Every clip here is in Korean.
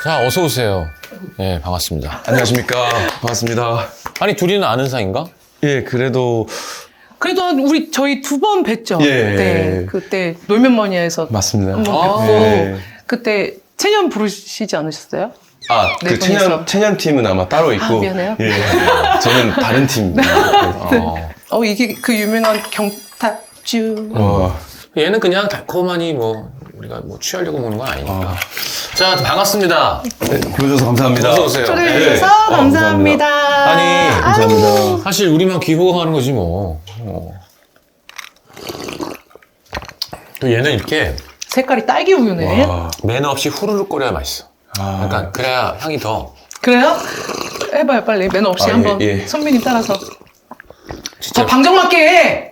자, 어서 오세요. 네, 반갑습니다. 안녕하십니까. 반갑습니다. 아니, 둘이는 아는 사이인가? 예, 그래도 저희 두 번 뵀죠. 예. 그때 놀면머니에서 맞습니다. 한번 뵙고 예. 그때 체년 부르시지 않으셨어요? 아, 네 그 분이서. 체년 팀은 아마 따로 있고. 미안해요. 예. 저는 다른 팀입니다. 이게 그 유명한 경탁주. 얘는 그냥 달콤하니 우리가 취하려고 먹는 건 아니니까. 자, 반갑습니다. 네, 불러줘서 감사합니다. 어서 오세요. 초대해주셔서 네. 감사합니다. 아니, 감사합니다. 사실 우리만 귀호강하는 거지 뭐. 또 얘는 이렇게 색깔이 딸기 우유네. 와. 매너 없이 후루룩 거려야 맛있어. 그러니까 그래야 향이 더. 그래요? 해봐요 빨리. 매너 없이 아, 한번 예. 선배님 따라서. 진짜 더 방정맞게 해.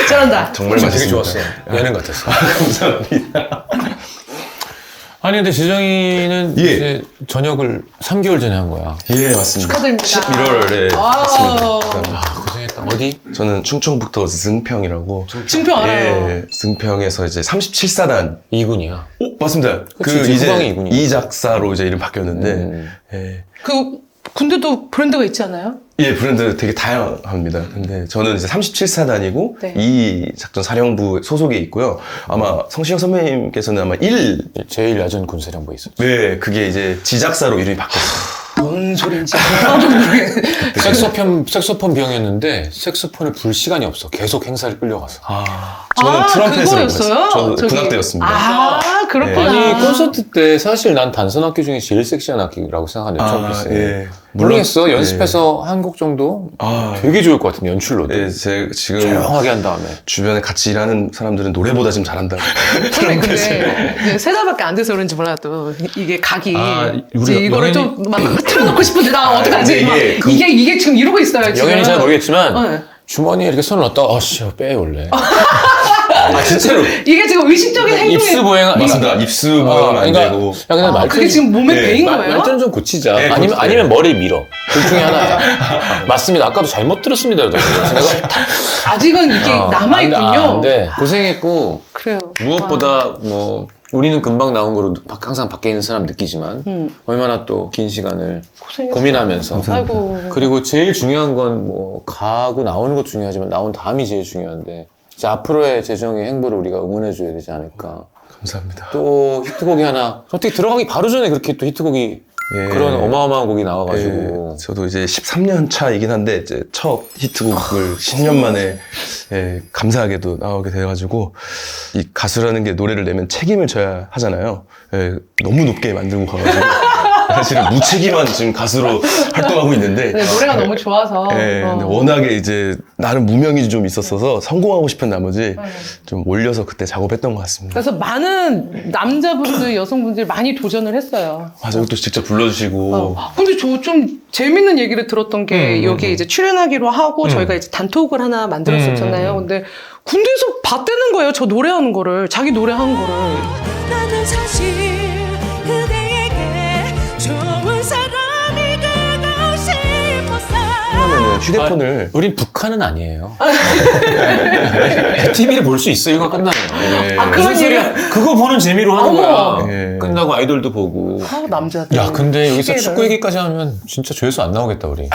잘한다. 정말 되게 맛있습니다. 좋았어. 예능 같았어. 감사합니다. 아니, 근데 지정이는 예. 이제 전역을 3개월 전에 한 거야. 예, 맞습니다. 축하드립니다. 11월에 와우. 했습니다. 아, 고생했다. 어디? 저는 충청북도 증평이라고. 증평 알아요. 예, 증평에서 이제 37사단. 2군이야. 맞습니다. 그치, 이제 후방이 이군이야. 이작사로 이제 이름 바뀌었는데. 예. 그 군대도 브랜드가 있지 않아요? 예, 브랜드 되게 다양합니다. 근데 저는 이제 37사단이고 네. 이 작전 사령부 소속에 있고요. 아마 성시경 선배님께서는 아마 1, 제일 야전 군사령부에 있었지. 네, 그게 이제 지작사로 이름이 바뀌었어요. 뭔 소린지. 색소폰 병이었는데 색소폰을 불 시간이 없어. 계속 행사를 끌려가서. 저는 트럼펫으로 그거였어요? 저는 저기. 군악대였습니다. 그렇구나. 아니, 콘서트 때 사실 난 단선 악기 중에 제일 섹시한 악기라고 생각하는데 처음 봤어요. 예. 모르겠어. 연습해서 한 곡 정도 되게 좋을 것 같은데, 연출로도. 예, 제 지금 조용하게 한 다음에. 주변에 같이 일하는 사람들은 노래보다 지금 잘한다. 선배 근데 세 달밖에 안 돼서 그런지 몰라도 이게 각이 우리가 이제 이거를 좀 막 틀어놓고 싶은데 나 어떡하지? 이게 막 이게 지금 이러고 있어요. 지금. 영현이 잘 모르겠지만 네. 주머니에 이렇게 손을 넣었다. 빼 원래. 진짜로. 이게 지금 의식적인 행동이 입수 보행. 맞습니다. 입수 모양은 안 되고. 야, 그냥 말투. 그게 지금 몸에 네, 배인 거예요? 말투는 좀 고치자. 네, 아니면 머리를 밀어. 둘 중에 하나야. 맞습니다. 아까도 잘못 들었습니다. 내가 아직은 이게 남아있군요. 네, 고생했고 그래요. 무엇보다 우리는 금방 나온 거로 항상 밖에 있는 사람 느끼지만 얼마나 또 긴 시간을 고생했어요. 고민하면서 아이고. 그리고 제일 중요한 건 가고 나오는 것도 중요하지만 나온 다음이 제일 중요한데 이제 앞으로의 재정의 행보를 우리가 응원해줘야 되지 않을까. 감사합니다. 또 히트곡이 하나 어떻게 들어가기 바로 전에 그렇게 또 히트곡이 예. 그런 어마어마한 곡이 나와가지고 예, 저도 이제 13년 차이긴 한데 이제 첫 히트곡을 10년 만에 감사하게도 나오게 돼가지고 이 가수라는 게 노래를 내면 책임을 져야 하잖아요. 예, 너무 높게 만들고 가가지고 사실은 무책임한 지금 가수로 활동하고 있는데 근데 노래가 너무 좋아서. 예, 근데 워낙에 이제 나름 무명이 좀 있었어서 성공하고 싶은 나머지 좀 올려서 그때 작업했던 것 같습니다. 그래서 많은 남자분들, 여성분들이 많이 도전을 했어요. 맞아, 또 직접 불러주시고 근데 저 좀 재밌는 얘기를 들었던 게 여기에 이제 출연하기로 하고 저희가 이제 단톡을 하나 만들었었잖아요. 근데 군대에서 봤다는 거예요. 저 노래하는 거를. 자기 노래하는 거를. 나는 사실 그대에게 좋은 사람이 되고 싶었어. 그러면은 휴대폰을 우린 북한은 아니에요. TV를 볼 수 있어. 이거 끝나면. 예. 무슨 소리야? 그거 보는 재미로 하는 어머. 거야. 예. 끝나고 아이돌도 보고. 남자들. 야, 근데 여기서 시계를. 축구 얘기까지 하면 진짜 조회수 안 나오겠다, 우리.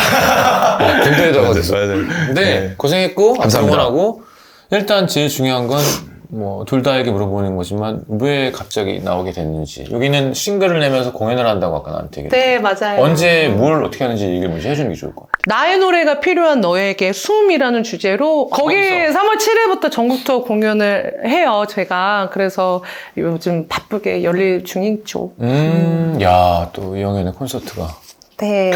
군대에다가. 맞아요. 근데 고생했고, 감사합니다. 응원하고, 일단 제일 중요한 건, 둘 다에게 물어보는 거지만, 왜 갑자기 나오게 됐는지. 여기는 싱글을 내면서 공연을 한다고 아까 나한테 얘기했어. 네, 맞아요. 언제 뭘 어떻게 하는지 얘기를 먼저 해주는 게 좋을 것 같아. 나의 노래가 필요한 너에게 숨이라는 주제로 거기 3월 7일부터 전국 투어 공연을 해요, 제가. 그래서 요즘 바쁘게 열릴 중이죠. 야, 또 이영애의 콘서트가. 네.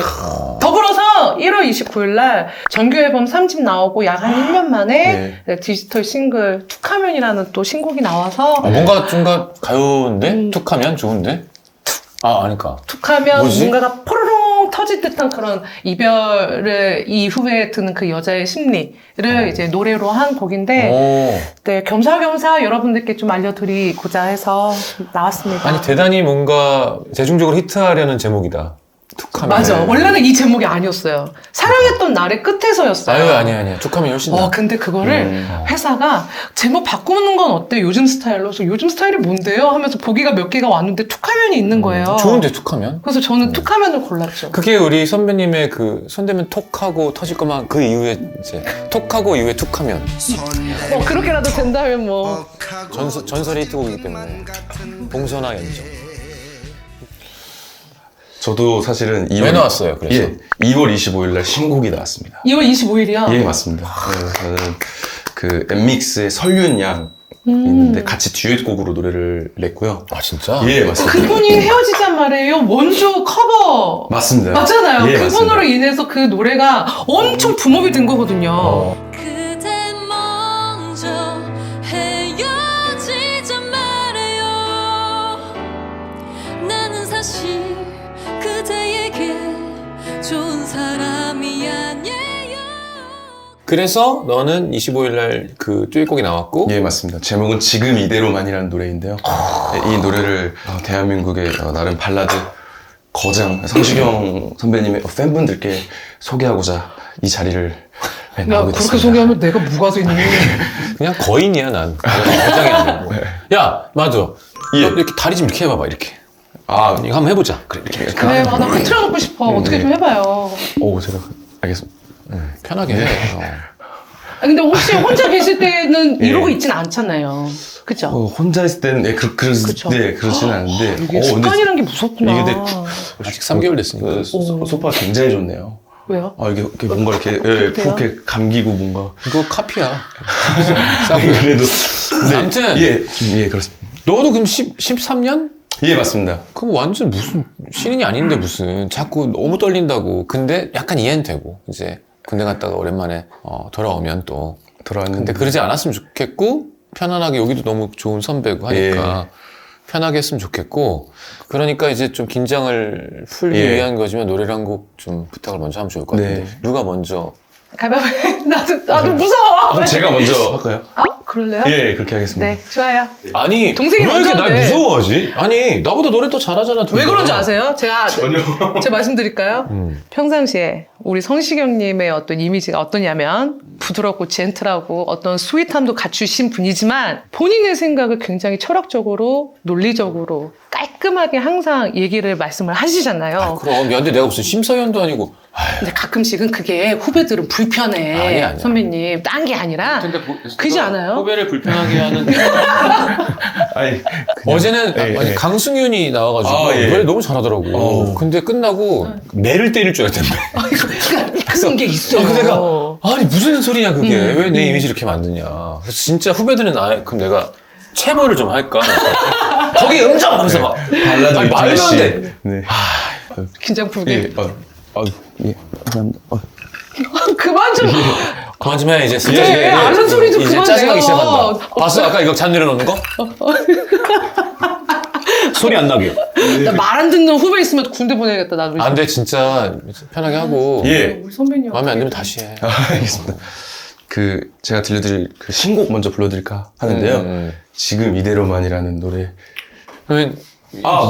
더불어서 1월 29일 날 정규 앨범 3집 나오고 약 한 1년 만에 디지털 싱글 툭하면이라는 또 신곡이 나와서 뭔가 좀 가요인데? 툭하면 좋은데? 아니까. 툭하면 뭐지? 뭔가가 포로롱 터질 듯한 그런 이별을 이후에 드는 그 여자의 심리를 이제 노래로 한 곡인데 네, 겸사겸사 여러분들께 좀 알려드리고자 해서 나왔습니다. 아니, 대단히 뭔가 대중적으로 히트하려는 제목이다. 툭하면. 맞아. 원래는 이 제목이 아니었어요. 사랑했던 날의 끝에서였어요. 아니야. 툭하면 훨씬 나. 근데 그거를 회사가 제목 바꾸는 건 어때? 요즘 스타일로. 그래서 요즘 스타일이 뭔데요? 하면서 보기가 몇 개가 왔는데 툭하면이 있는 거예요. 좋은데 툭하면? 그래서 저는 툭하면을 골랐죠. 그게 우리 선배님의 그 손대면 톡하고 터질 거만 그 이후에 이제 톡하고 이후에 툭하면 그렇게라도 된다면 뭐. 전설의 히트곡이기 때문에 봉선화 연정. 저도 사실은 왜 나왔어요? 그래서? 예, 2월 25일 날 신곡이 나왔습니다. 2월 25일이야? 예, 맞습니다. 네, 저는 그 엠믹스의 설윤 양 있는데 같이 듀엣곡으로 노래를 냈고요. 아 진짜? 예, 맞습니다. 그분이 헤어지잔 말이에요. 원조 커버. 맞습니다. 맞잖아요. 예, 그분으로 맞습니다. 인해서 그 노래가 엄청 붐업이 된 거거든요. 그대 먼저 헤어지자 말해요. 나는 사실 그대에게 좋은 사람이 아니에요. 그래서 너는 25일 날 그 듀엣곡이 나왔고 예, 맞습니다. 제목은 지금 이대로만이라는 노래인데요. 네, 이 노래를 대한민국의 나름 발라드 거장 성시경 선배님의 팬분들께 소개하고자 이 자리를 야, 나오게 그렇게 됐습니다. 소개하면 내가 뭐가 되니? 그냥 거인이야 난. 거장이 아니고. 야 맞아. 예. 너 이렇게 다리 좀 이렇게 해봐봐 이렇게. 아, 이거 한번 해보자. 그래 이렇게. 그래, 나 흐트러놓고 싶어. 어떻게 좀 해봐요. 오, 제가 알겠습니다. 편하게 해. 근데 혹시 혼자 계실 때는 이러고 있진 않잖아요. 그죠? 혼자 있을 때는 그쵸. 그렇지는 않은데 이게 습관이란 게 무섭구나. 이게 근데 아직 3개월 됐으니까. 그 소파가 굉장히 좋네요. 왜요? 이게 뭔가 이렇게 푹 이렇게 감기고 뭔가 이거 카피야. 싸고. 그래도 네, 아무튼. 예 그렇습니다. 너도 그럼 13년? 예, 맞습니다. 그럼 완전 무슨 신인이 아닌데 무슨 자꾸 너무 떨린다고. 근데 약간 이해는 되고 이제 군대 갔다가 오랜만에 돌아오면 또 돌아왔는데 근데 그러지 않았으면 좋겠고 편안하게 여기도 너무 좋은 선배고 하니까 편하게 했으면 좋겠고 그러니까 이제 좀 긴장을 풀기 예. 위한 거지만 노래를 한 곡 좀 부탁을 먼저 하면 좋을 것 같은데 네. 누가 먼저 가위바위보. 나도 무서워. 그럼 제가 먼저 할까요? 그럴래요? 예, 그렇게 하겠습니다. 네, 좋아요. 아니 동생이 왜 이렇게 먼저 날 하는데. 무서워하지? 아니 나보다 노래 더 잘하잖아 둘 왜 다. 그런지 아세요? 제가 말씀드릴까요? 평상시에 우리 성시경님의 어떤 이미지가 어떠냐면 부드럽고 젠틀하고 어떤 스윗함도 갖추신 분이지만 본인의 생각을 굉장히 철학적으로 논리적으로 깔끔하게 항상 얘기를 말씀을 하시잖아요. 그럼 야, 근데 내가 무슨 심사위원도 아니고 근데 가끔씩은 그게 후배들은 불편해. 아니야. 선배님. 딴 게 아니라. 그지 않아요? 후배를 불편하게 하는 아니, 어제는 예, 아니, 예. 강승윤이 나와가지고 아, 예. 노래 너무 잘하더라고. 근데 끝나고 매를 때릴 줄 알았던데. 그런 게 있어요. 그래서 내가 아니 무슨 소리냐 그게 왜 내 이미지 이렇게 만드냐. 그래서 진짜 후배들은 그럼 내가 체벌을 좀 할까? 거기 음정 하면서 막 발라드 아니, 말도 안 돼. 네. 긴장 풀게. 예, 예, 감사합니다. 그만 좀. 그만 좀 해 이제. 예, 아는 소리 좀 이제 그만 짜증나기 내요. 시작한다. 봤어 아까 이거 잔 내려놓는 거? 소리 안 나게. 나 말 안 듣는 후배 있으면 군대 보내야겠다, 나도. 안 돼 진짜 편하게 하고. 예. 우리 선배님. 마음에 안 들면 다시 해. 알겠습니다. 제가 들려드릴 그 신곡 먼저 불러드릴까 하는데요. 지금 이대로만이라는 노래. 그러면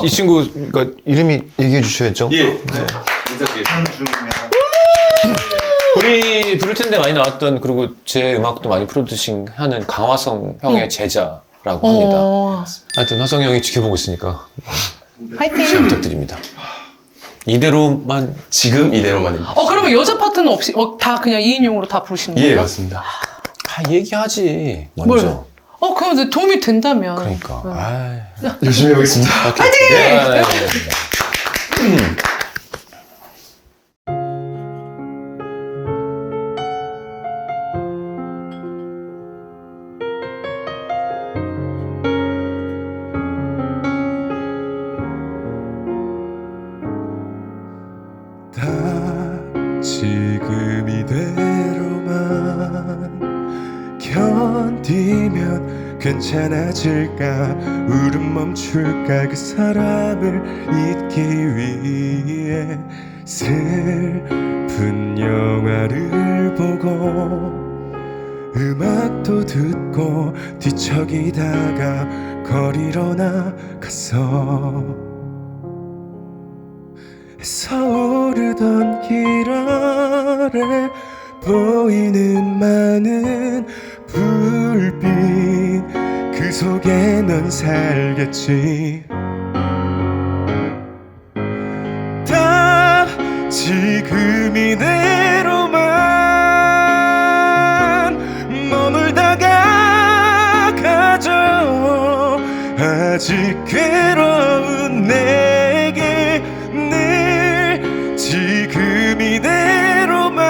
이 친구가 이름이 얘기해 주셔야죠. 예. 우리 부를 텐데 많이 나왔던 그리고 제 음악도 많이 프로듀싱 하는 강화성 형의 제자라고 합니다. 하여튼 화성 형이 지켜보고 있으니까 잘 화이팅. 부탁드립니다. 이대로만 지금 이대로만입니다. 그러면 여자 파트는 없이, 다 그냥 2인용으로 다 부르시는 거예요? 예, 맞습니다. 다 얘기하지 먼저. 그럼 이제 도움이 된다면. 그러니까. 아이. 열심히 해보겠습니다. 파이팅! 네. 다 지금 이대로만 견디면 괜찮아질까 울음 멈출까 그 사람을 잊기 위해 슬픈 영화를 보고 음악도 듣고 뒤척이다가 거리로 나갔어 서오르던 길 아래 보이는 많은 불빛 그 속에 넌 살겠지 다 지금 이대로만 머물다가 가져 아직 괴로운 내게 늘 지금 이대로만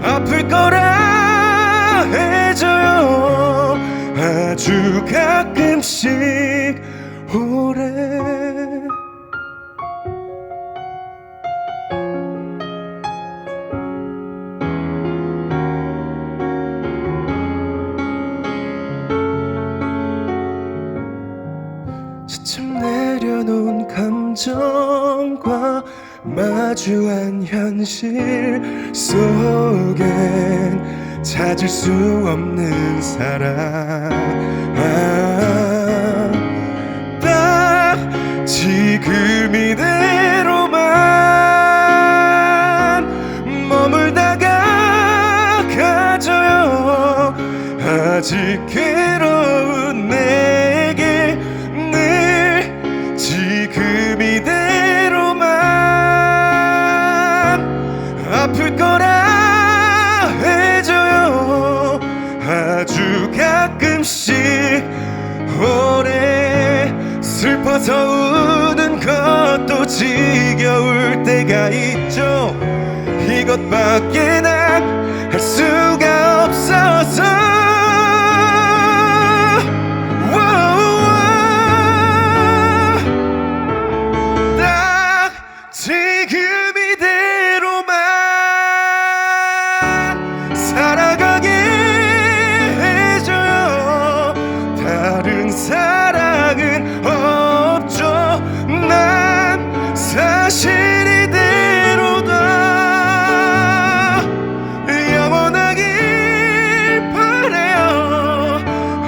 아플 거라 해줘요 아주 가끔씩 오래 지금 내려놓은 감정과 마주한 현실 속엔 찾을 수 없는 사랑 딱 지금 이대로만 머물다가 가져요 아직 괴로운 내게 늘 지금 이대로만 아플 거라 해줘요 아주 가끔씩 오래 슬퍼서 우는 것도 지겨울 때가 있죠 이것밖에 난 할 수가 없어서 딱 지금 이대로만 살아가게 해줘요 다른 사랑은 없죠 난 사실 이대로다 영원하길 바래요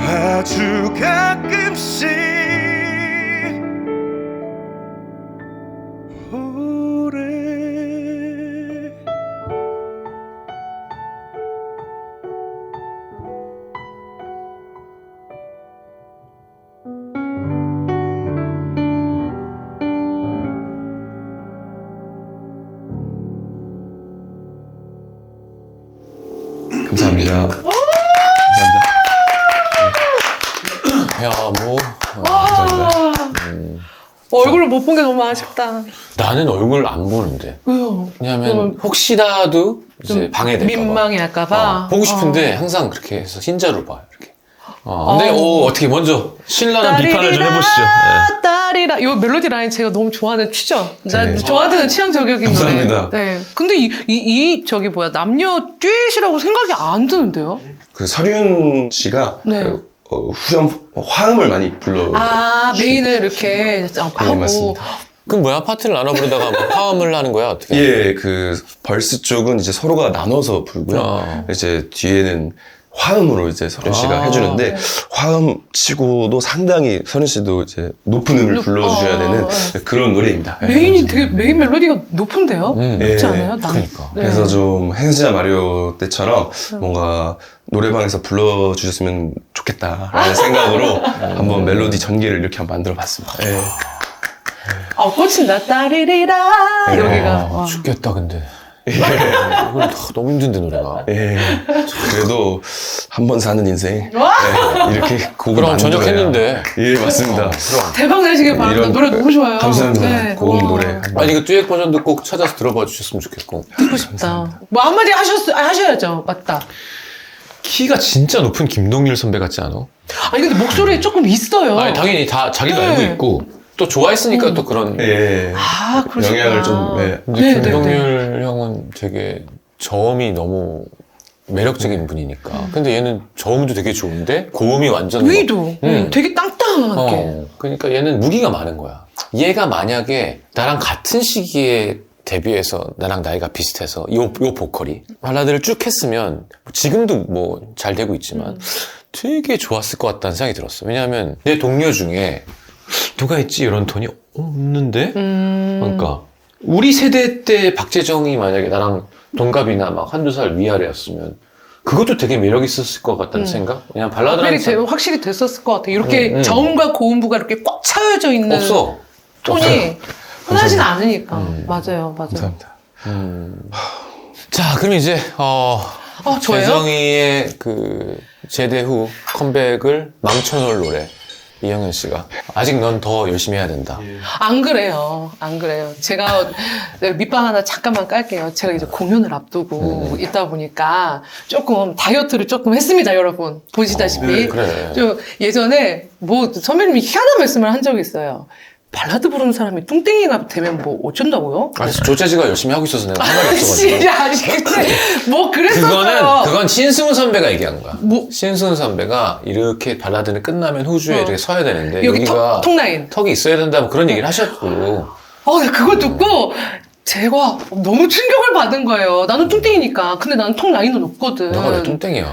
아주 가끔씩 오래 감사합니다. 감사합니다. 야, 뭐. 감사합니다. 얼굴을 못 본 게 너무 아쉽다. 나는 얼굴 안 보는데. 왜요? 왜냐면 혹시라도 이제 방해될까봐. 민망해할까봐. 보고 싶은데 항상 그렇게 해서 흰자로 봐요, 이렇게. 근데 어떻게 먼저 신랄한 비판을 좀 해보시죠. 네. 딸이라 요 멜로디 라인 제가 너무 좋아하는 취죠. 나 네. 저한테는 취향 저격인 감사합니다. 노래. 네. 근데 이 저기 뭐야 남녀 듀엣이라고 생각이 안 드는데요? 그 설윤 씨가 네. 후렴 화음을 많이 불러. 메인을 이렇게 하고. 맞습니다. 그럼 뭐야? 파트를 나눠 부르다가 뭐 화음을 하는 거야? 어떻게? 예, 그 벌스 쪽은 이제 서로가 나눠서 부르고요. 이제 뒤에는 화음으로 이제 설윤 씨가 해주는데 화음 치고도 상당히 설윤 씨도 이제 높은 음을 불러주셔야 되는 그런 노래입니다. 예. 메인 멜로디가 높은데요? 높지 예. 않아요? 그러니까. 네. 그래서 좀 행자 마리오 때처럼 뭔가 노래방에서 불러주셨으면 좋겠다라는 생각으로 한번 멜로디 전개를 이렇게 한번 만들어봤습니다. 예. 꽂힌다. 따리리라. 여기가. 와. 죽겠다, 근데. 이건 너무 힘든데, 노래가. 예. 그래도 한 번 사는 인생 이렇게 곡을 그럼 만들어야. 전역했는데. 예, 맞습니다. 대박 나시길 바랍니다. 이런- 노래 너무 좋아요. 감사합니다. 네. 고운 와. 노래. 아니, 이거 듀엣 버전도 꼭 찾아서 들어봐 주셨으면 좋겠고. 듣고 싶다. 뭐 한마디 하셔야죠. 맞다. 키가 진짜 높은 김동률 선배 같지 않아? 아니 근데 목소리에 조금 있어요. 아니, 당연히 다 자기도 네. 알고 있고, 또 좋아했으니까 또 그런. 예. 그러시구나. 영향을 좀, 예. 근데 네, 김동률 형은 되게 저음이 너무 매력적인 분이니까. 근데 얘는 저음도 되게 좋은데 고음이 완전 위도 되게 땅땅하게. 그러니까 얘는 무기가 많은 거야. 얘가 만약에 나랑 같은 시기에 데뷔해서 나랑 나이가 비슷해서 요 보컬이 발라드를 쭉 했으면 지금도 뭐 잘 되고 있지만 되게 좋았을 것 같다는 생각이 들었어. 왜냐하면 내 동료 중에 누가 했지? 이런 톤이 없는데? 그러니까 우리 세대 때 박재정이 만약에 나랑 동갑이나 막 한두 살 위아래였으면 그것도 되게 매력 있었을 것 같다는 생각? 그냥 발라드라는 확실히 됐었을 것 같아요. 이렇게 저음과 고음부가 이렇게 꽉 차여져 있는 없어. 톤이 없어요. 흔하진 않으니까. 맞아요. 감사합니다. 자, 그럼 이제 저예요? 재정이의 그 제대 후 컴백을 망쳐놓을 노래 이영현 씨가 아직 넌 더 열심히 해야 된다. 안 그래요. 안 그래요. 제가 밑방 하나 잠깐만 깔게요. 제가 이제 공연을 앞두고 있다 보니까 조금 다이어트를 조금 했습니다, 여러분. 보시다시피. 그래. 저 예전에 뭐 선배님이 희한한 말씀을 한 적이 있어요. 발라드 부르는 사람이 뚱땡이가 되면 뭐 어쩐다고요? 아니, 조재지가 열심히 하고 있어서 내가 할 말이 없어가지고. 아니, 그때 뭐 그랬었어요. 그건 신승훈 선배가 얘기한 거야. 뭐? 신승훈 선배가 이렇게 발라드는 끝나면 후주에 이렇게 서야 되는데 여기 여기가 턱 라인. 턱이 있어야 된다 뭐 그런 얘기를 하셨고. 나 그거 듣고 제가 너무 충격을 받은 거예요. 나는 뚱땡이니까. 근데 나는 턱 라인은 없거든. 너가 왜 뚱땡이야?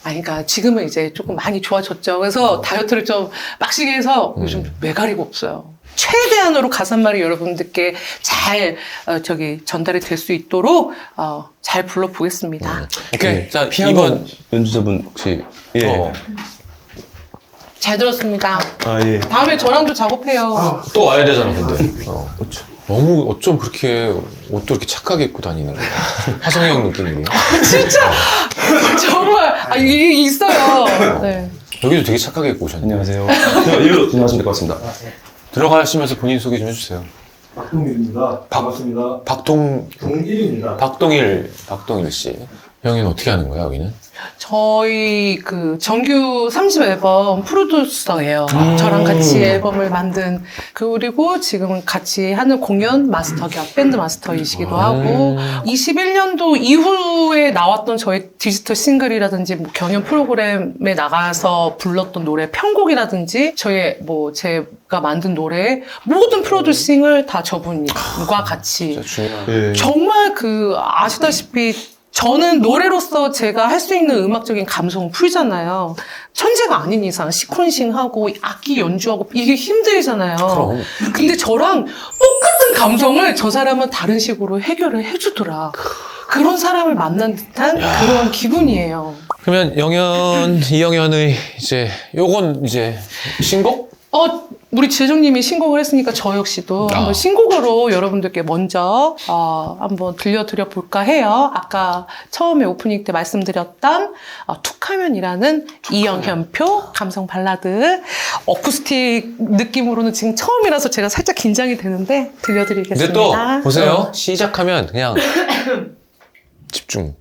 아니, 그러니까 지금은 이제 조금 많이 좋아졌죠. 그래서 다이어트를 좀 빡시게 해서 요즘 매가리가 없어요. 최대한으로 가사말이 여러분들께 잘 전달이 될 수 있도록 잘 불러보겠습니다. 오케이. 자, 피아노 이번 연주자분 혹시 잘 들었습니다. 예. 다음에 저랑도 작업해요. 또 와야 되잖아, 근데. 너무 어쩜 그렇게 옷도 이렇게 착하게 입고 다니는 거야. 화성형 느낌이. 진짜 정말 이게 있어요. 네. 여기도 되게 착하게 입고 오셨네. 안녕하세요. 이리로 지나가시면 될 것 같습니다. 들어가시면서 본인 소개 좀 해주세요. 박동일입니다. 반갑습니다. 동일입니다. 박동일 씨. 형이는 어떻게 하는 거야, 여기는? 저희 그 정규 30 앨범 프로듀서예요. 저랑 같이 앨범을 만든 그리고 지금 같이 하는 공연 마스터 겸 밴드 마스터이시기도 하고 21년도 이후에 나왔던 저희 디지털 싱글이라든지 뭐 경연 프로그램에 나가서 불렀던 노래 편곡이라든지 저의 뭐 제가 만든 노래 모든 프로듀싱을 다 저분과 같이 진짜 중요한. 정말 그 아시다시피 저는 노래로서 제가 할 수 있는 음악적인 감성을 풀잖아요. 천재가 아닌 이상 시퀀싱하고 악기 연주하고 이게 힘들잖아요. 그럼. 근데 저랑 똑같은 감성을 저 사람은 다른 식으로 해결을 해주더라. 그런 사람을 만난 듯한 그런 기분이에요. 그러면 이영현의 이제, 요건 이제 신곡? 우리 재정님이 신곡을 했으니까 저 역시도 한번 신곡으로 여러분들께 먼저 한번 들려드려 볼까 해요. 아까 처음에 오프닝 때 말씀드렸던 툭하면이라는 이영현표 감성 발라드 어쿠스틱 느낌으로는 지금 처음이라서 제가 살짝 긴장이 되는데 들려드리겠습니다. 근데 또 보세요. 시작하면 그냥 집중.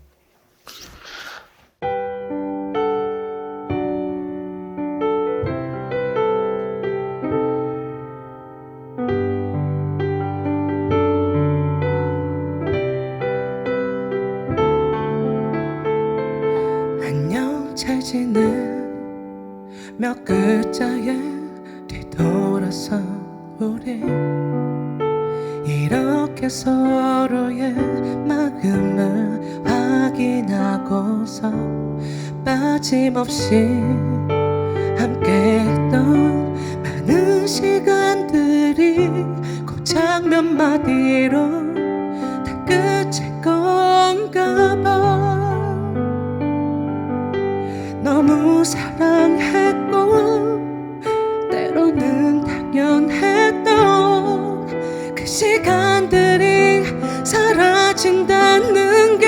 안녕 잘 지내 몇 글자에 뒤돌아서 우리 이렇게 서로의 마음을 확인하고서 빠짐없이 함께했던 많은 시간들이 고작 몇 마디로 다 끝일 건가 봐. 너무 사랑했고 때로는 당연했던 그 시간들이 사라진다는 게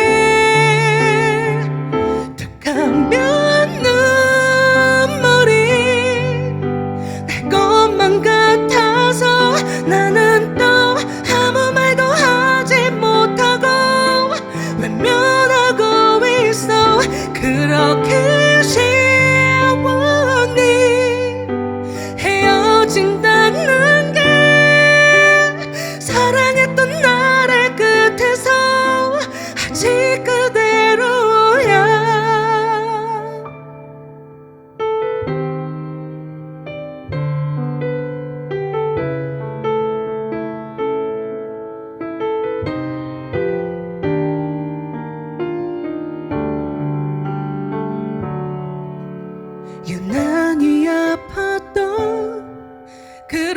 툭하면 눈물이 날 것만 같아서 나는 또 아무 말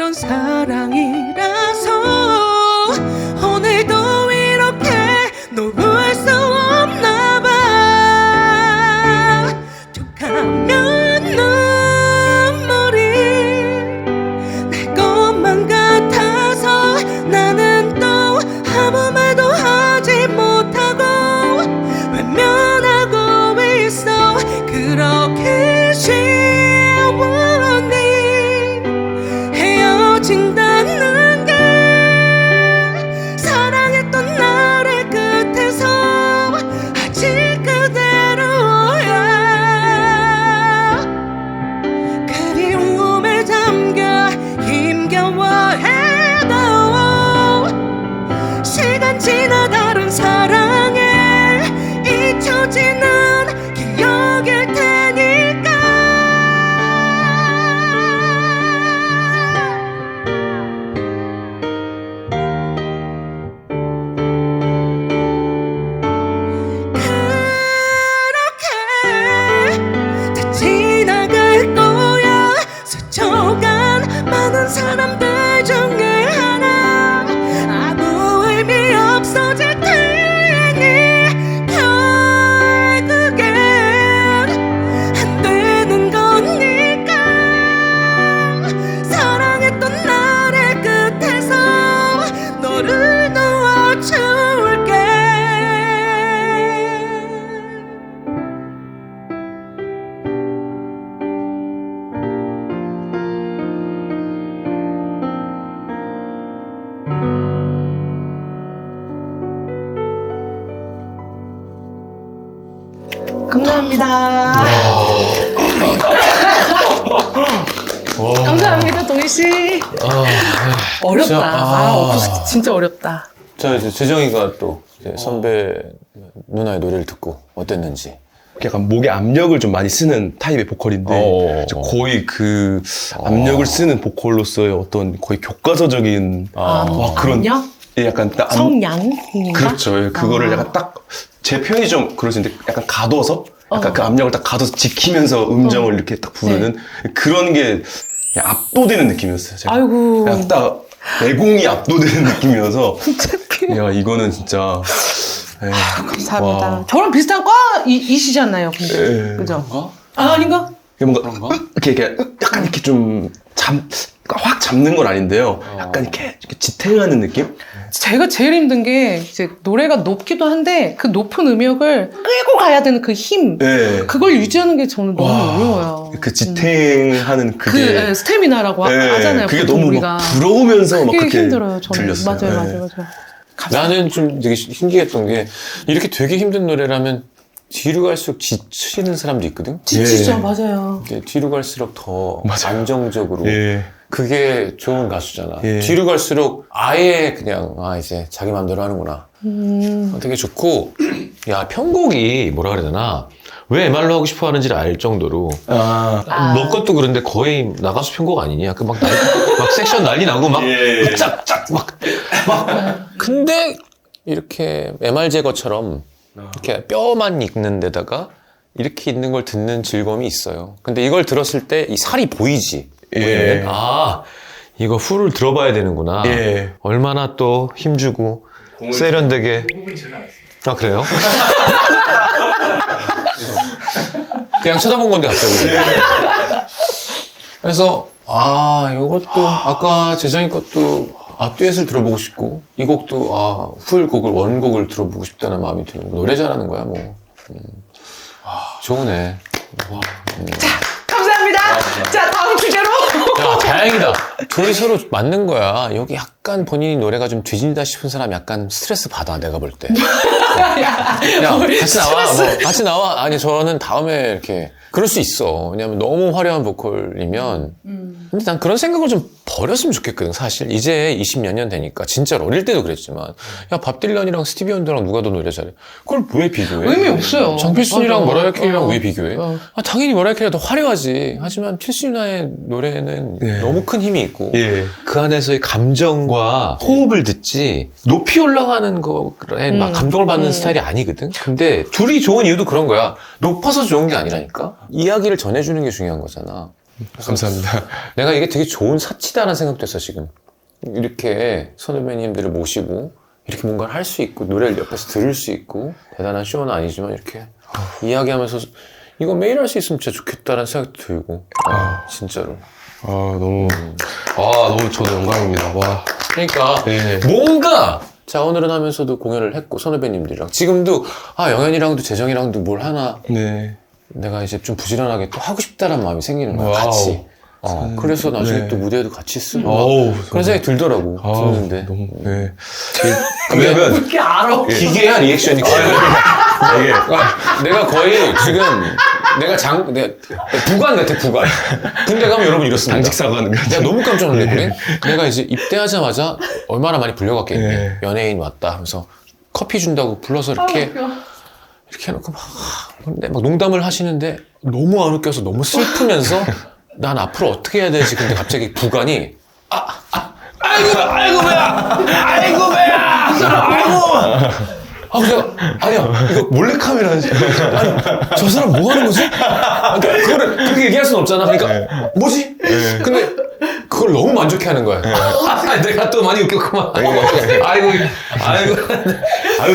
이런 사랑이라서 오늘도 이렇게 놓을 수 없나 봐. 툭하면 눈물이 날 것만 같아서 나는 또 아무 말도 하지 못하고 외면하고 있어. 그렇게 쉬웠니 헤어진다는 게 사랑했던 나를 끝에서 아직 그대로야. 그리움에 잠겨 힘겨워해도 시간 지나 다른 사랑에 잊혀지는 기억일 테니까. 그렇게 다 지나갈 거야. 스쳐간 많은 사람들 중에 하나. 아무 의미 없어질 테니 결국엔 안 되는 거니까. 사랑했던 나를 끝에서 너를 놓아줄게. 감사합니다. 감사합니다, 동희 씨. 어렵다. 진짜, 어쿠스틱 진짜 어렵다. 자, 이제 재정이가 또 이제 선배 누나의 노래를 듣고 어땠는지. 약간 목에 압력을 좀 많이 쓰는 타입의 보컬인데 이제 거의 그 압력을 쓰는 보컬로서의 어떤 거의 교과서적인 그런 압력? 예, 약간 딱 성량인가? 그렇죠. 예, 그거를 약간 딱 제 표현이 좀 그럴 수 있는데 약간 가둬서 약간 그 압력을 딱 가둬서 지키면서 음정을 이렇게 딱 부르는 그런 게 그냥 압도되는 느낌이었어요. 제가. 아이고. 그냥 딱 내공이 압도되는 느낌이어서 야 이거는 진짜 감사합니다. 와. 저랑 비슷한 과이시잖아요, 근데. 예. 그죠? 아닌가? 뭔가 이렇게 약간 이렇게 좀 확 잡는 건 아닌데요. 약간 이렇게 지탱하는 느낌? 제가 제일 힘든 게 이제 노래가 높기도 한데 그 높은 음역을 끌고 가야 되는 그 힘. 네. 그걸 유지하는 게 저는 너무 와, 어려워요. 그 지탱하는 그게 그 스태미나라고 하잖아요. 그게 보통 너무 우리가. 막 부러우면서 막 그게 그렇게 힘들어요. 저는. 들렸어요. 맞아요, 네. 맞아요. 나는 좀 되게 신기했던 게 이렇게 되게 힘든 노래라면 뒤로 갈수록 지치는 사람도 있거든? 지치죠, 예. 맞아요. 근데 뒤로 갈수록 더 맞아요. 안정적으로 예. 그게 좋은 가수잖아. 예. 뒤로 갈수록 아예 그냥 이제 자기 마음대로 하는구나. 되게 좋고 야 편곡이 뭐라 그래야 되나 왜 MR로 하고 싶어 하는지를 알 정도로 너 것도 그런데 거의 나가수 편곡 아니니? 약간 막 섹션 난리 나고 막 예. 짝짝 막 근데 이렇게 MR 제거처럼 이렇게 뼈만 있는 데다가 이렇게 있는 걸 듣는 즐거움이 있어요. 근데 이걸 들었을 때 이 살이 보이지. 예. 이거 풀을 들어봐야 되는구나. 예. 얼마나 또 힘주고 세련되게. 아 그래요? 그냥 쳐다본 건데 갑자기. 그래서 이것도 아까 재정이 것도 듀엣을 들어보고 싶고 이 곡도 풀곡을 원곡을 들어보고 싶다는 마음이 드는 거. 노래 잘하는 거야 뭐. 좋으네. 감사합니다. 자, 다음 주제로. 야, 다행이다. 둘이 서로 맞는 거야. 여기 약간 본인이 노래가 좀 뒤진다 싶은 사람 약간 스트레스 받아, 내가 볼 때. 야, 같이 나와. 같이 나와. 아니, 저는 다음에 이렇게. 그럴 수 있어. 왜냐면 너무 화려한 보컬이면. 근데 난 그런 생각을 좀 버렸으면 좋겠거든, 사실. 이제 20몇 년 되니까. 진짜로. 어릴 때도 그랬지만. 야, 밥 딜런이랑 스티비 원더랑 누가 더 노래 잘해? 그걸 왜 비교해? 의미 없어요. 장필순이랑 맞아. 머라이어 캐리랑 왜 비교해? 어. 당연히 머라이어 캐리가 더 화려하지. 하지만 필수 누나의 노래는 예. 너무 큰 힘이 있고 예. 그 안에서의 감정과 호흡을 듣지 높이 올라가는 거에 막 감동을 받는 스타일이 아니거든. 근데 둘이 좋은 이유도 그런 거야. 높아서 좋은 게 아니라니까. 이야기를 전해주는 게 중요한 거잖아. 감사합니다. 내가 이게 되게 좋은 사치다라는 생각도 했어, 지금. 이렇게 선후배님들을 모시고, 이렇게 뭔가를 할 수 있고, 노래를 옆에서 들을 수 있고, 대단한 쇼는 아니지만, 이렇게 이야기하면서, 이거 매일 할 수 있으면 진짜 좋겠다라는 생각도 들고, 진짜로. 너무 저도 영광입니다. 와. 그러니까, 네. 뭔가, 자원을 하면서도 공연을 했고, 선후배님들이랑. 지금도, 영현이랑도 재정이랑도 뭘 하나, 네. 내가 이제 좀 부지런하게 또 하고 싶다라는 마음이 생기는 거야, 와우. 같이. 그래서 나중에 네. 또 무대에도 같이 쓰고. 어우, 그런 생각이 들더라고, 듣는데. 너무, 네. 왜냐면, 그렇게 알아. 기괴한 리액션이 내가 거의 지금 내가 부관 같아, 부관. 군대 가면 여러분 이렇습니다. 당직사관. 내가 너무 깜짝 놀랐거든. 내가 이제 입대하자마자 얼마나 많이 불려갔겠니. 네. 연예인 왔다 하면서 커피 준다고 불러서 이렇게 해놓고 막 농담을 하시는데 너무 안 웃겨서 너무 슬프면서 난 앞으로 어떻게 해야 되지. 근데 갑자기 부관이 아이고 배야 그래서 아니야 이거 몰래카메라지. 아니 저 사람 뭐 하는 거지? 그거를 그렇게 얘기할 수는 없잖아. 그러니까 뭐지? 근데 그걸 너무 만족해하는 거야. 내가 또 많이 웃겼구만. 아이고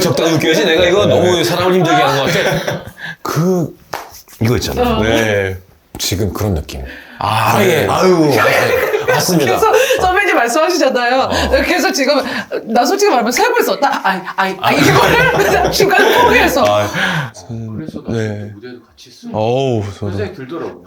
적당히 웃겨야지. 내가 이거 너무 사람을 힘들게 하는 것 같아. 이거 있잖아. 네. 지금 그런 느낌. 네. 맞습니다. 그래서 선배님 말씀하시잖아요. 그래서 지금 나 솔직히 말하면 세고 있어. 이거를 중간에 포기해서. 그래서 네. 무대도 같이 쓰고 저도. 생각이 들더라고.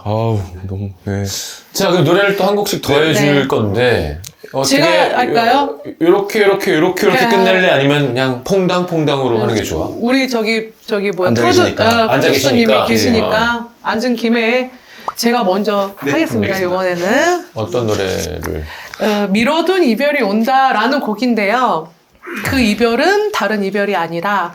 너무, 네. 자, 그럼 노래를 또 한 곡씩 더 해줄 건데 어떻게 제가 할까요? 요렇게 네. 끝낼래? 아니면 그냥 퐁당퐁당으로 하는 게 좋아? 우리 저기 뭐야 앉아 계시니까. 앉아 프로듀서님이 계시니까. 계시니까 앉은 김에 제가 먼저 하겠습니다. 이번에는 어떤 노래를? 미뤄둔 이별이 온다라는 곡인데요. 그 이별은 다른 이별이 아니라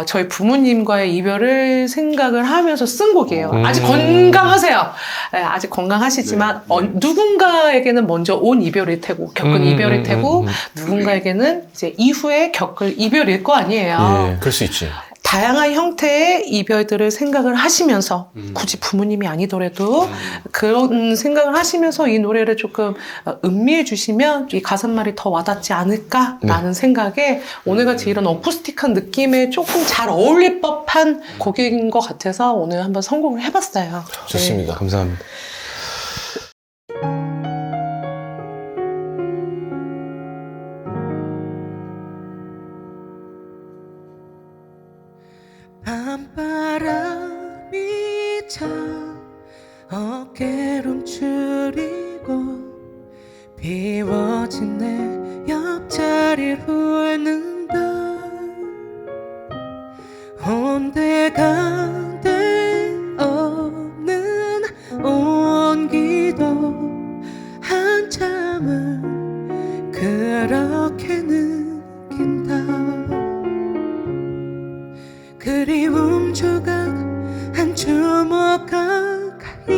저희 부모님과의 이별을 생각을 하면서 쓴 곡이에요. 아직 건강하세요. 아직 건강하시지만 누군가에게는 먼저 온 이별일 테고 겪은 이별일 테고 누군가에게는 이제 이후에 겪을 이별일 거 아니에요. 그럴 수 있지. 다양한 형태의 이별들을 생각을 하시면서 굳이 부모님이 아니더라도 그런 생각을 하시면서 이 노래를 조금 음미해 주시면 이 가사말이 더 와닿지 않을까라는 생각에 오늘같이 이런 어쿠스틱한 느낌에 조금 잘 어울릴 법한 곡인 것 같아서 오늘 한번 성공을 해봤어요. 좋습니다. 감사합니다. 밤바람이 찬 어깨를 움츠리고 비워진 내 옆자리를 훑는다. 온데간데 없는 온기도 한참을 그렇게 느낀다. 그리움 조각 한 주먹 가까이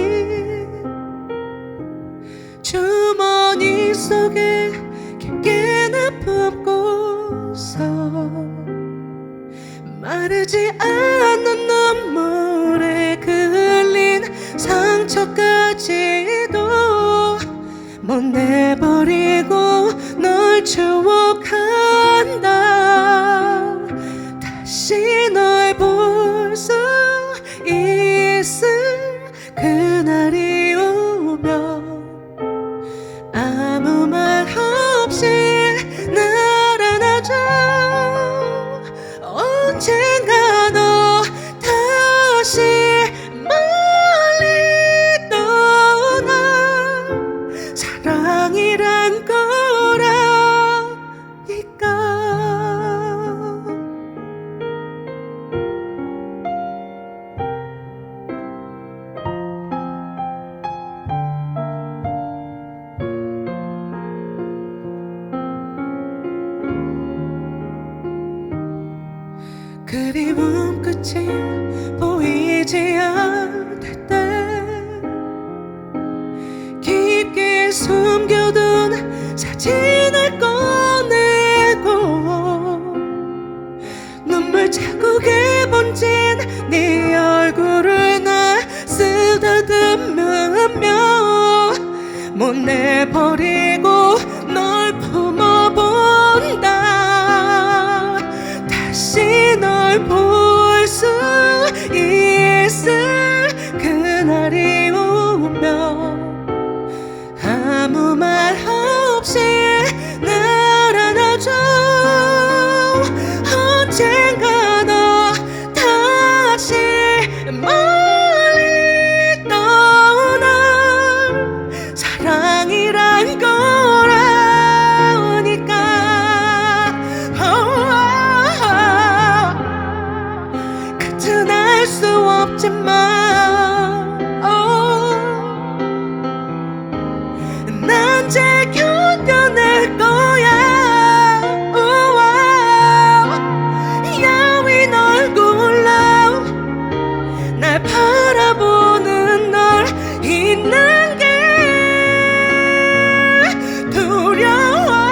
주머니 속에 깊게나 품고서 마르지 않는 눈물에 그을린 상처까지도 못 내버리고 널 추억한다. 다시 널 볼 수 있을 그날이 오면 아무 말 없이 날 안아줘. 언젠가 너 다시 멀리 떠나. 사랑이란 거라니까. 그리움 끝이 보이지 않을 때 깊게 숨겨둔 사진을 꺼내고 눈물 자국에 번진 네 얼굴을 나 쓰다듬으며 못 내버리고 널 품어본다. 다시 널 볼 수 있을 그날이 오면 아무 말 없이 날 안아줘. 언젠가 너 다시 멀리 떠나. 사랑이란 걸 아니까 끝은 알 수 없지만 난 잘 견뎌낼 거야. 야윈 얼굴로 날 바라보는 널 잊는 게 두려워.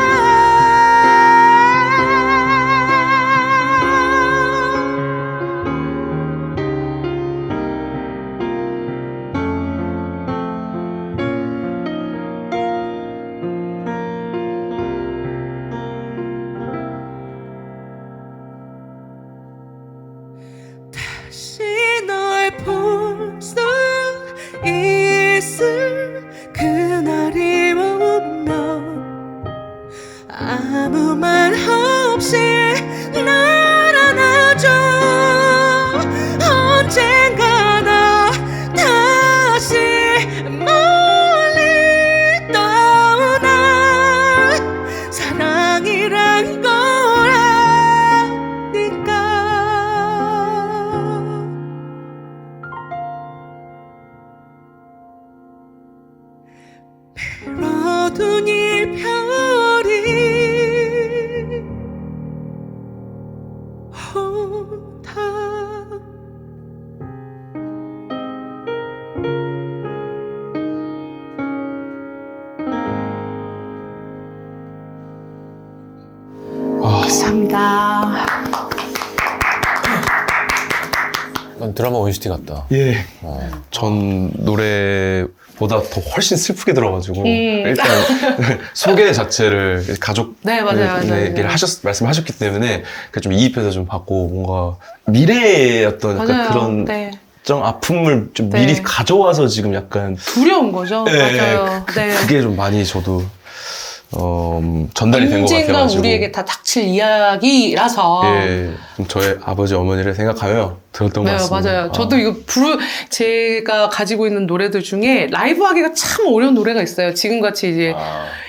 다시 널 볼 수 있을 그날이 오면 아무 말 없이 날 안아줘. 언젠가 너 다시 멀리 떠나. 사랑이란 걸 아니까. 어두운 일별이 온다. 감사합니다. 난 드라마 OST 같다. 예. 어. 전 노래보다 더 훨씬 슬프게 들어가지고 일단 소개 자체를 가족 네, 맞아요. 얘기를 말씀하셨기 때문에 좀 이입해서 좀 받고 뭔가 미래의 어떤 약간 맞아요. 그런 네. 정 아픔을 좀 네. 미리 가져와서 지금 약간 두려운 거죠. 맞아요. 네. 그게 좀 많이 저도 전달이 된 것 언젠가 같아가지고 우리에게 다 닥칠 이야기라서. 예, 좀 저의 아버지 어머니를 생각하며 들었던 것 네, 같습니다. 맞아요. 저도 이거 제가 가지고 있는 노래들 중에 라이브 하기가 참 어려운 노래가 있어요. 지금같이 이제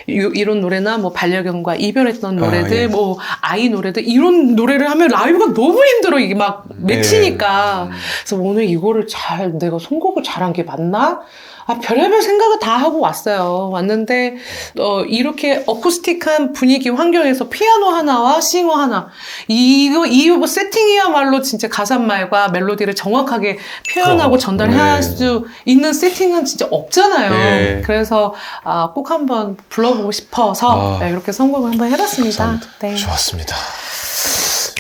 이런 노래나 뭐 반려견과 이별했던 노래들, 예. 뭐 아이 노래들 이런 노래를 하면 라이브가 너무 힘들어. 이게 막 맺히니까. 그래서 오늘 이거를 내가 선곡을 잘한 게 맞나? 별의별 생각을 다 하고 왔어요. 왔는데, 이렇게 어쿠스틱한 분위기 환경에서 피아노 하나와 싱어 하나. 이 세팅이야말로 진짜 가사말과 멜로디를 정확하게 표현하고 그럼. 전달할 네. 수 있는 세팅은 진짜 없잖아요. 네. 그래서, 꼭 한번 불러보고 싶어서, 네, 이렇게 선곡을 한번 해봤습니다. 네. 좋았습니다.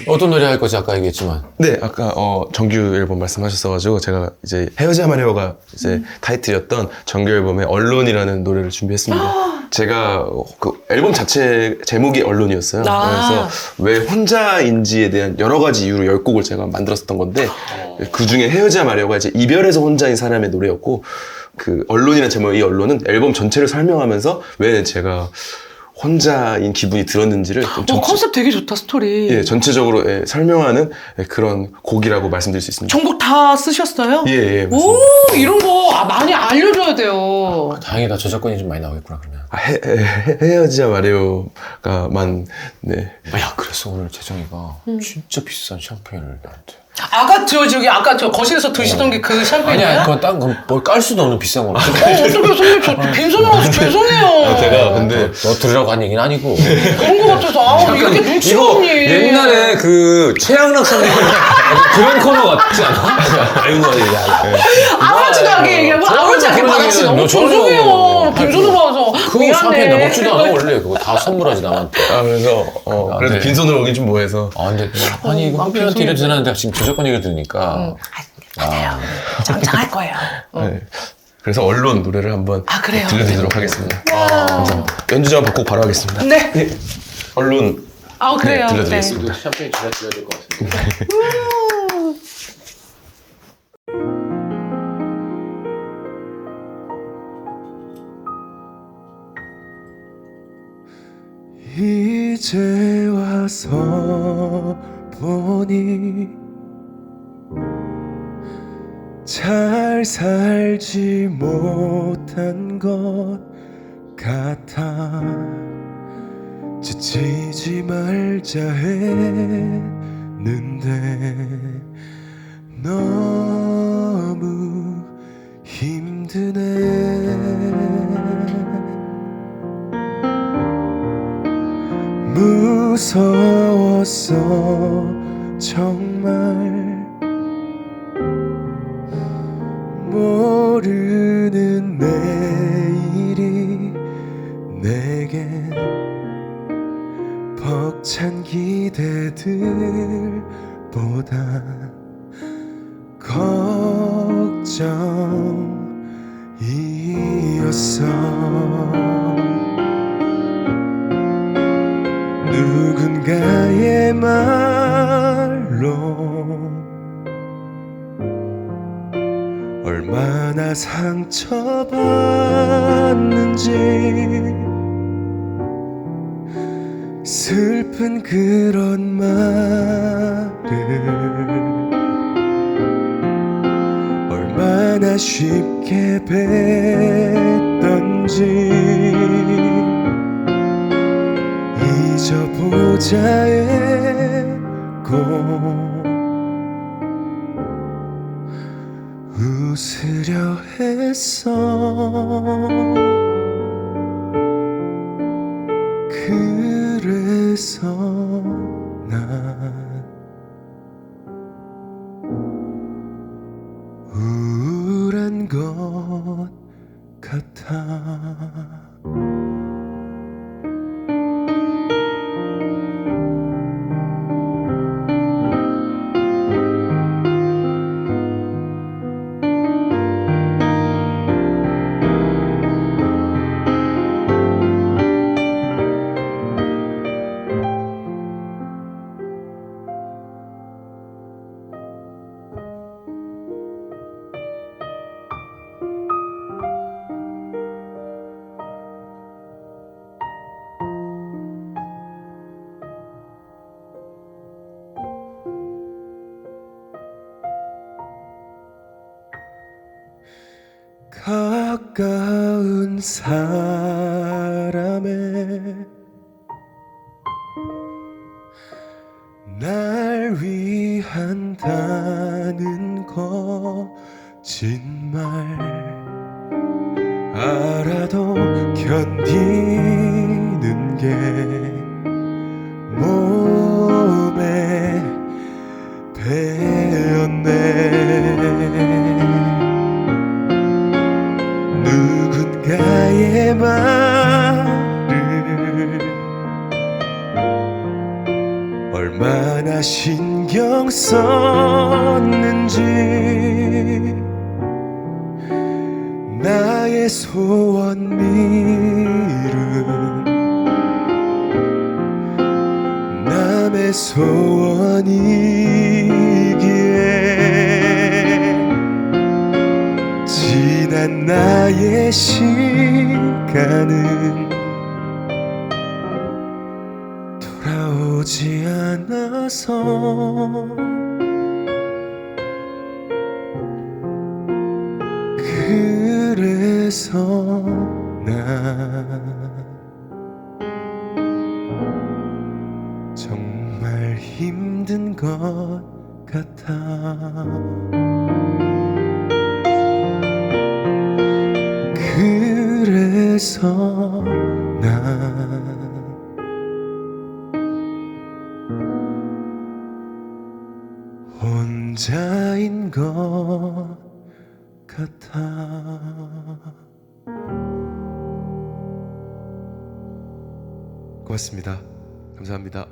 어떤 노래 할 거지? 아까 얘기했지만. 네, 아까 정규 앨범 말씀하셨어가지고 제가 이제 헤어져야 마려워가 이제 타이틀이었던 정규 앨범의 언론이라는 노래를 준비했습니다. 제가 그 앨범 자체 제목이 언론이었어요. 그래서 왜 혼자인지에 대한 여러 가지 이유로 10곡을 제가 만들었었던 건데 그 중에 헤어져야 마려워가 이제 이별해서 혼자인 사람의 노래였고 그 언론이라는 제목의 이 언론은 앨범 전체를 설명하면서 왜 제가 혼자인 기분이 들었는지를 좀 컨셉 되게 좋다, 스토리. 예, 전체적으로 설명하는 그런 곡이라고 말씀드릴 수 있습니다. 전곡 다 쓰셨어요? 예, 맞습니다. 오, 이런 거 많이 알려줘야 돼요. 다행이다. 저작권이 좀 많이 나오겠구나, 그러면. 헤어지자 마레오가만, 네. 야, 그래서 오늘 재정이가 진짜 비싼 샴페인을 나한테. 아까 저 거실에서 드시던 게 그 샴페인이에요? 아니야, 그건 뭘 깔 수도 없는 비싼 거라. 어떻게 선생님, 저 빈손으로 와서 죄송해요. 제가 근데 너 들으라고 한 얘기는 아니고. 그런 거 같아서, 이렇게 눈치가 이거 없니. 옛날에 그 최양락 선생님 그런 코너 같지 않아? 아이고, 아무렇지하게 얘기하고, 아무렇지하게 받았지. 너무 죄송해요. 빈손으로 와서. 그거 샴페인 나 먹지도 않아, 미안해. 원래. 그거 다 선물하지, 남한테. 그래서, 그래도 네. 빈손으로 오긴 좀 뭐해서. 근데, 아니, 이거 한편한테 이래도 되는데 지금 저작권 얘기를 들으니까. 맞아요. 장장할 거예요. 네. 그래서 언론 노래를 한번 아, 그래요? 들려드리도록 하겠습니다. 야. 감사합니다. 연주 작업 받고 바로 하겠습니다. 네. 언론 아, 그래요. 네, 들려드리겠습니다. 샴페인 드려야 될 것 같습니다. 이제 와서 보니 잘 살지 못한 것 같아. 지치지 말자 했는데 너무 힘드네. 무서웠어 정말. 모르는 내일이 내겐 벅찬 기대들보다 걱정이었어. 누군가의 말로 얼마나 상처받는지 슬픈 그런 말을 얼마나 쉽게 뱉던지 잊어보자 했고 웃으려 했어. 그래서 난 우울한 것 같아. 가까운 사람의 날 위한다는 거짓말 알아도 견디는 게 몸에 배었네. 누군가의 말을 얼마나 신경 썼는지 나의 소원 미룬 남의 소원이기에 지난 나의 시간은 돌아오지 않아서 그래서 난 정말 힘든 것 같아. 그래서 난 혼자인 것 같아. 고맙습니다. 감사합니다.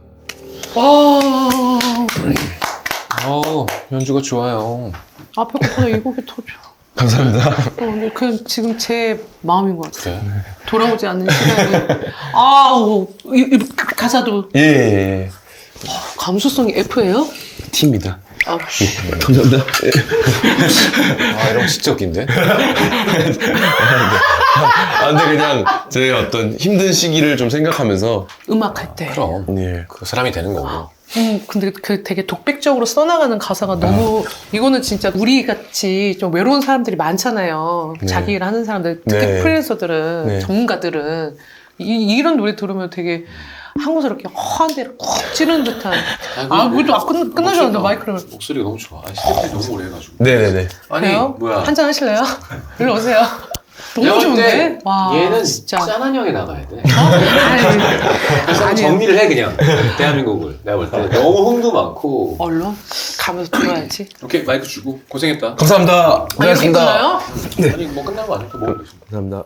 연주가 좋아요. 아, 배고파. 이 곡이 더 좋아. 감사합니다. 근데 그 지금 제 마음인 것 같아요. 그래. 돌아오지 않는 시간에 아우 이 가사도 예, 예, 예. 감수성이 F예요? T입니다. 아, 감사합니다. 아, 이런 거 진짜 웃긴데? 아, 근데 그냥 제 어떤 힘든 시기를 좀 생각하면서 음악할 때. 그럼. 예. 그 사람이 되는 거고. 근데 그 되게 독백적으로 써나가는 가사가 너무 이거는 진짜 우리 같이 좀 외로운 사람들이 많잖아요. 네. 자기 일 하는 사람들, 특히 네. 프리랜서들은 네. 전문가들은 이런 노래 들으면 되게 한국스럽게 허한 데를 콕 찌르는 듯한. 아, 우리도 끝나지 않는다 마이크를. 목소리가 너무 좋아. 스텝이 너무 오래 해가지고. 네네네. 아니, 그래요? 뭐야. 한잔 하실래요? 일로 오세요. 너무 내가 볼 좋은데? 때 와, 얘는 진짜. 짠한 형에 나가야 돼. 아니, 그래서 아니에요. 정리를 해, 그냥. 대한민국을. 내가 볼 때. 너무 흥도 많고. 얼른 가면서 들어야지. 오케이, 마이크 주고. 고생했다. 감사합니다. 아, 이렇게 고생하셨습니다. 끝나요? 아니, 뭐 끝난 거 아니까 뭐. 감사합니다.